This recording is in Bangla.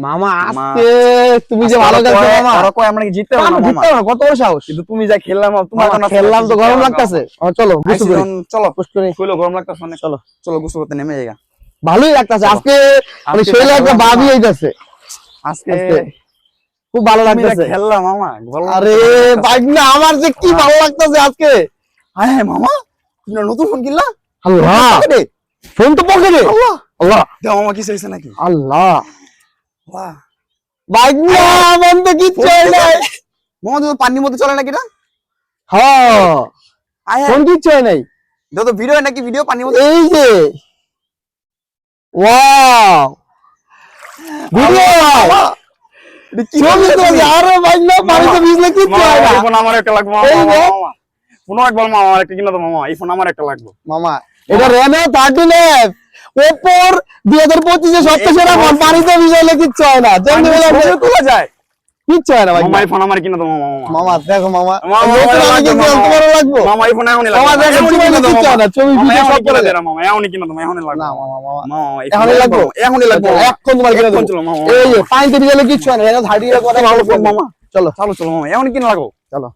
মামা আজকে তুমি যে ভালো খেলছো মামা, আর কয় আমরা কি জিততে পারবো না মামা? জিততে পারো, কত বড় সাহস! কিন্তু তুমি যা খেললাম তোমার মামা কোনো খেললাম তো গরম লাগতেছে। চলো গোসল করি, চলো গোসল করি। কইলো গরম লাগতাছে অনেক, চলো চলো গোসল করতে নেমে যাইগা। ভালোই লাগতেছে চলো। আজকে, মানে আজকে শরীরে একটা খেললাম ভাবই মামা। হইতাছে আজকে আজকে, খুব ভালো তুমি যা লাগতেছে। খেললাম মামা, ভালো আরে লাগতাছে। ভাই না, আমার যে কি ভালো লাগতেছে আজকে। হ্যাঁ হ্যাঁ মামা, তুমি না নতুন ফোন কিনলা? আল্লাহ, পকেটে? ফোন তো পকেটে। আল্লাহ আল্লাহ দাও মামা, কিছু হইছে নাকি? আল্লাহ, বাহ বাইক না মন তো কিচ্ছু হয় নাই। মামা তো পানির মধ্যে চলে নাকি না? হ্যাঁ আয় ফোন কিচ্ছু হয় নাই। দাও তো ভিডিও নাকি, ভিডিও পানির মধ্যে। এই যে ওয়াও ভিডিও মামা, এটা কি ছবি করলে তো তুমি? আরে ভাই না, পানিতে ভিজলে কিচ্ছু হয় না। এই ফোন আমার একটা লাগবে মামা, এই যে। মামা ফোন একবার মামা আমার একটা কিনা তো মামা, এই ফোন আমার একটা লাগবে মামা এটা রেনে 13 ওপর 2025 এ সবচেয়ে সেরা ফোন, পানিতে ভিজাইলে কিচ্ছু হয় না, যেমনি ছবিও তোলা যায় কিচ্ছু হয় না ভাই। মামা, এই ফোন আমার কিনা তো মামা, মামা দেখো মামা, মামা, নতুন মামা, আমি কিন্তু মামা, অল্প বড় লাগবো। মামা এই ফোন এখনই মামা লাগবে, দেখো এখনই ছবি কিনা দাও কিচ্ছু হয় না, ছবি মামা, ভিডিও সব এখনই করে কিনা দেয়। দাও মামা, এখনই কিনা দাও, এখনই লাগবে না মামা, মামা মামা, এই ফোন এখনই লাগবো, এখনই লাগবে মামা। এখন তোমার কিনে দেবো। এখন চলো মামা, এই যে পানিতে ভিজাইলে কিচ্ছু হয় না, এটা 30 করে ভালো ফোন মামা, চলো চলো চলো মামা, এখনই কিনা লাগবো। চলো।